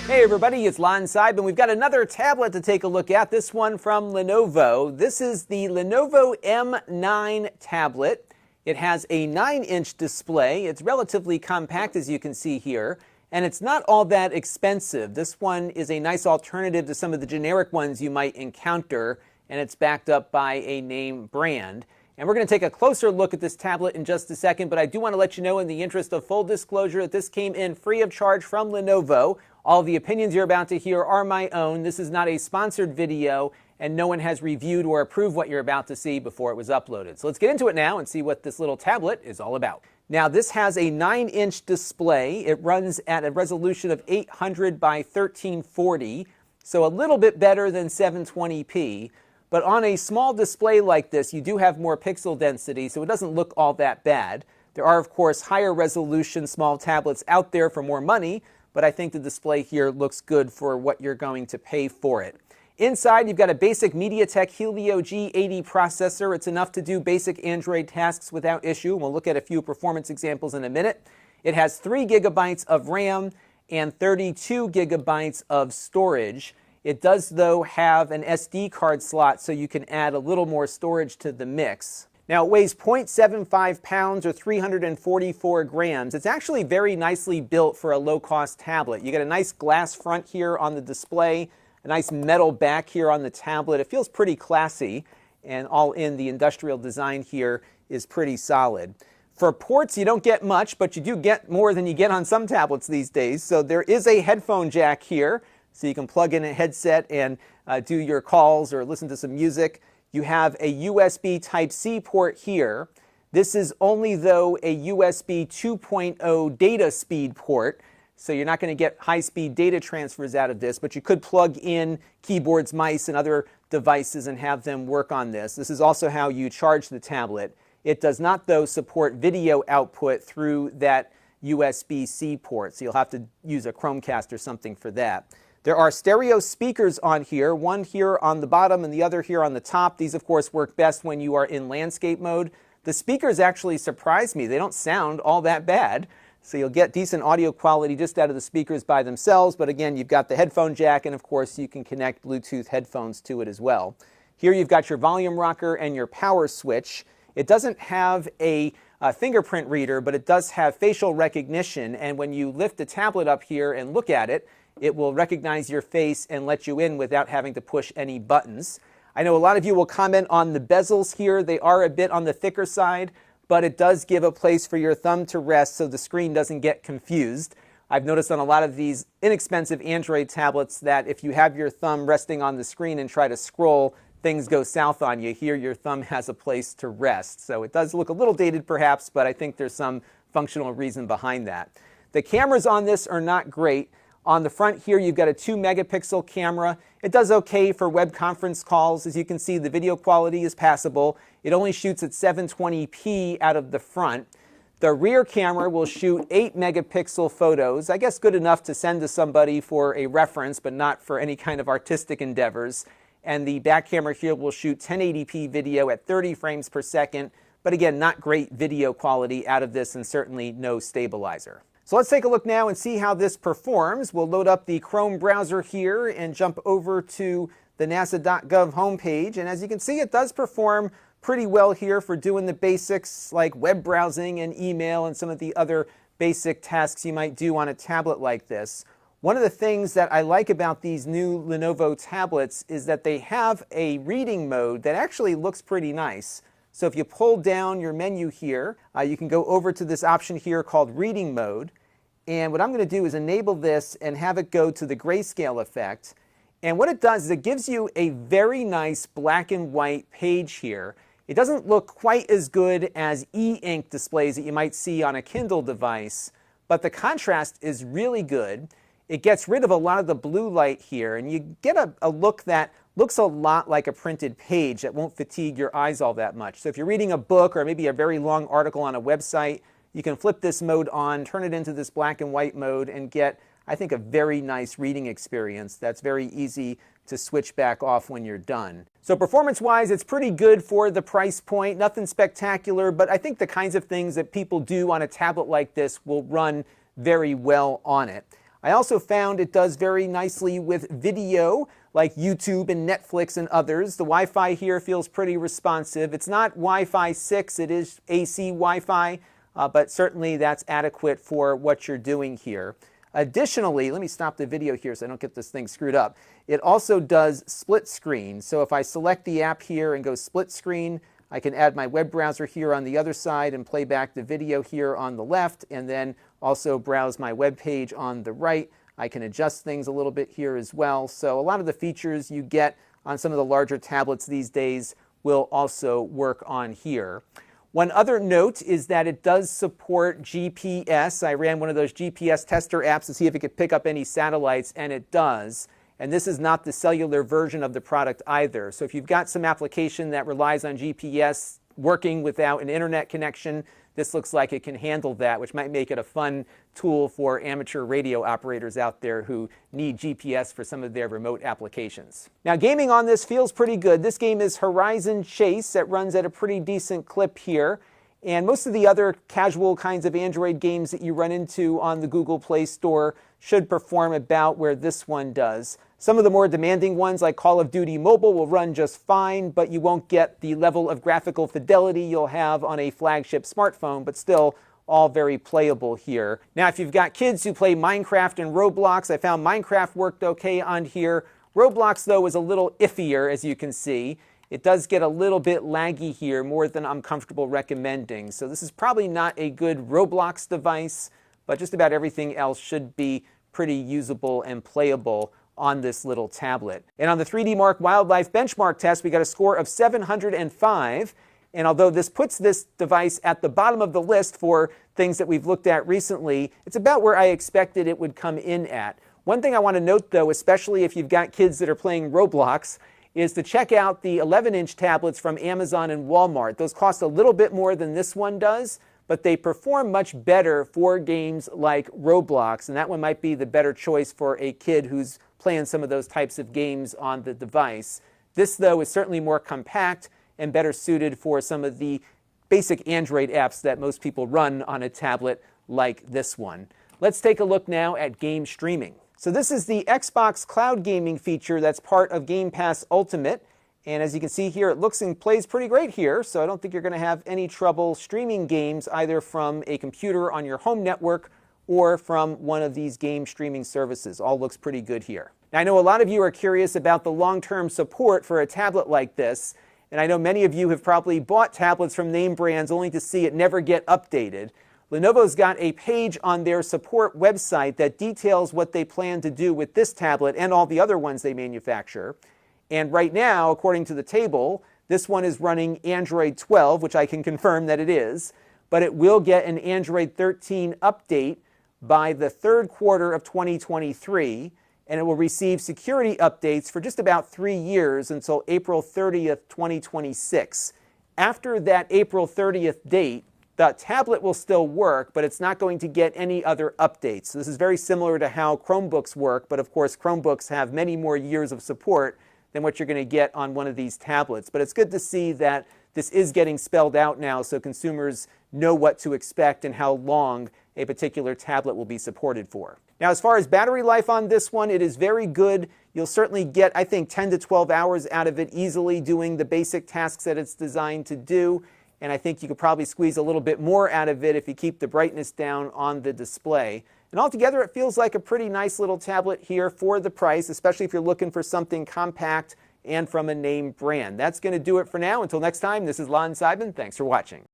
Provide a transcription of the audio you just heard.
Hey everybody, it's Lon Seidman. We've got another tablet to take a look at, this one from Lenovo. This is the Lenovo M9 tablet. It has a 9-inch display. It's relatively compact, as you can see here, and it's not all that expensive. This one is a nice alternative to some of the generic ones you might encounter, and it's backed up by a name brand. And we're going to take a closer look at this tablet in just a second, but I do want to let you know, in the interest of full disclosure, that this came in free of charge from Lenovo. All the opinions you're about to hear are my own. This is not a sponsored video, and no one has reviewed or approved what you're about to see before it was uploaded. So let's get into it now and see what this little tablet is all about. Now, this has a 9-inch display. It runs at a resolution of 800 by 1340, so a little bit better than 720p. But on a small display like this, you do have more pixel density, so it doesn't look all that bad. There are, of course, higher resolution small tablets out there for more money, but I think the display here looks good for what you're going to pay for it. Inside, you've got a basic MediaTek Helio G80 processor. It's enough to do basic Android tasks without issue. We'll look at a few performance examples in a minute. It has 3 gigabytes of RAM and 32 gigabytes of storage. It does, though, have an SD card slot, so you can add a little more storage to the mix. Now, it weighs 0.75 pounds or 344 grams. It's actually very nicely built for a low-cost tablet. You get a nice glass front here on the display, a nice metal back here on the tablet. It feels pretty classy, and all in, the industrial design here is pretty solid. For ports, you don't get much, but you do get more than you get on some tablets these days. So there is a headphone jack here, so you can plug in a headset and do your calls or listen to some music. You have a USB Type-C port here. This is only, though, a USB 2.0 data speed port, so you're not going to get high-speed data transfers out of this, but you could plug in keyboards, mice, and other devices and have them work on this. This is also how you charge the tablet. It does not, though, support video output through that USB-C port, so you'll have to use a Chromecast or something for that. There are stereo speakers on here, one here on the bottom and the other here on the top. These, of course, work best when you are in landscape mode. The speakers actually surprise me. They don't sound all that bad, so you'll get decent audio quality just out of the speakers by themselves. But again, you've got the headphone jack, and of course, you can connect Bluetooth headphones to it as well. Here you've got your volume rocker and your power switch. It doesn't have a fingerprint reader, but it does have facial recognition, and when you lift the tablet up here and look at it, it will recognize your face and let you in without having to push any buttons. I know a lot of you will comment on the bezels here. They are a bit on the thicker side, but it does give a place for your thumb to rest so the screen doesn't get confused. I've noticed on a lot of these inexpensive Android tablets that if you have your thumb resting on the screen and try to scroll, things go south on you. Here, your thumb has a place to rest. So it does look a little dated perhaps, but I think there's some functional reason behind that. The cameras on this are not great. On the front here, you've got a 2-megapixel camera. It does okay for web conference calls. As you can see, the video quality is passable. It only shoots at 720p out of the front. The rear camera will shoot 8-megapixel photos. I guess good enough to send to somebody for a reference, but not for any kind of artistic endeavors. And the back camera here will shoot 1080p video at 30 frames per second. But again, not great video quality out of this, and certainly no stabilizer. So let's take a look now and see how this performs. We'll load up the Chrome browser here and jump over to the nasa.gov homepage. And as you can see, it does perform pretty well here for doing the basics like web browsing and email and some of the other basic tasks you might do on a tablet like this. One of the things that I like about these new Lenovo tablets is that they have a reading mode that actually looks pretty nice. So if you pull down your menu here, you can go over to this option here called Reading Mode. And what I'm going to do is enable this and have it go to the grayscale effect. And what it does is it gives you a very nice black and white page here. It doesn't look quite as good as e-ink displays that you might see on a Kindle device, but the contrast is really good. It gets rid of a lot of the blue light here, and you get a look that looks a lot like a printed page that won't fatigue your eyes all that much. So if you're reading a book or maybe a very long article on a website, you can flip this mode on, turn it into this black and white mode, and get, I think, a very nice reading experience that's very easy to switch back off when you're done. So performance-wise, it's pretty good for the price point. Nothing spectacular, but I think the kinds of things that people do on a tablet like this will run very well on it. I also found it does very nicely with video, like YouTube and Netflix and others. The Wi-Fi here feels pretty responsive. It's not Wi-Fi 6, it is AC Wi-Fi, but certainly that's adequate for what you're doing here. Additionally, let me stop the video here so I don't get this thing screwed up. It also does split screen. So if I select the app here and go split screen, I can add my web browser here on the other side and play back the video here on the left, and then also browse my web page on the right. I can adjust things a little bit here as well. So a lot of the features you get on some of the larger tablets these days will also work on here. One other note is that it does support GPS. I ran one of those GPS tester apps to see if it could pick up any satellites, and it does. And this is not the cellular version of the product either. So if you've got some application that relies on GPS working without an internet connection, this looks like it can handle that, which might make it a fun tool for amateur radio operators out there who need GPS for some of their remote applications. Now, gaming on this feels pretty good. This game is Horizon Chase. It runs at a pretty decent clip here. And most of the other casual kinds of Android games that you run into on the Google Play Store should perform about where this one does. Some of the more demanding ones, like Call of Duty Mobile, will run just fine, but you won't get the level of graphical fidelity you'll have on a flagship smartphone, but still all very playable here. Now, if you've got kids who play Minecraft and Roblox, I found Minecraft worked okay on here. Roblox, though, is a little iffier, as you can see. It does get a little bit laggy here, more than I'm comfortable recommending. So this is probably not a good Roblox device, but just about everything else should be pretty usable and playable on this little tablet. And on the 3D Mark Wildlife benchmark test, we got a score of 705. And although this puts this device at the bottom of the list for things that we've looked at recently, it's about where I expected it would come in at. One thing I want to note, though, especially if you've got kids that are playing Roblox, is to check out the 11-inch tablets from Amazon and Walmart. Those cost a little bit more than this one does, but they perform much better for games like Roblox, and that one might be the better choice for a kid who's playing some of those types of games on the device. This, though, is certainly more compact and better suited for some of the basic Android apps that most people run on a tablet like this one. Let's take a look now at game streaming. So this is the Xbox Cloud Gaming feature that's part of Game Pass Ultimate. And as you can see here, it looks and plays pretty great here, so I don't think you're going to have any trouble streaming games either from a computer on your home network or from one of these game streaming services. All looks pretty good here. Now, I know a lot of you are curious about the long-term support for a tablet like this, and I know many of you have probably bought tablets from name brands only to see it never get updated. Lenovo's got a page on their support website that details what they plan to do with this tablet and all the other ones they manufacture. And right now, according to the table, this one is running Android 12, which I can confirm that it is, but it will get an Android 13 update by the third quarter of 2023, and it will receive security updates for just about 3 years until April 30th, 2026. After that April 30th date, the tablet will still work, but it's not going to get any other updates. So this is very similar to how Chromebooks work, but of course Chromebooks have many more years of support than what you're going to get on one of these tablets. But it's good to see that this is getting spelled out now so consumers know what to expect and how long a particular tablet will be supported for. Now, as far as battery life on this one, it is very good. You'll certainly get, I think, 10 to 12 hours out of it easily doing the basic tasks that it's designed to do. And I think you could probably squeeze a little bit more out of it if you keep the brightness down on the display. And altogether, it feels like a pretty nice little tablet here for the price, especially if you're looking for something compact and from a name brand. That's going to do it for now. Until next time, this is Lon Seidman. Thanks for watching.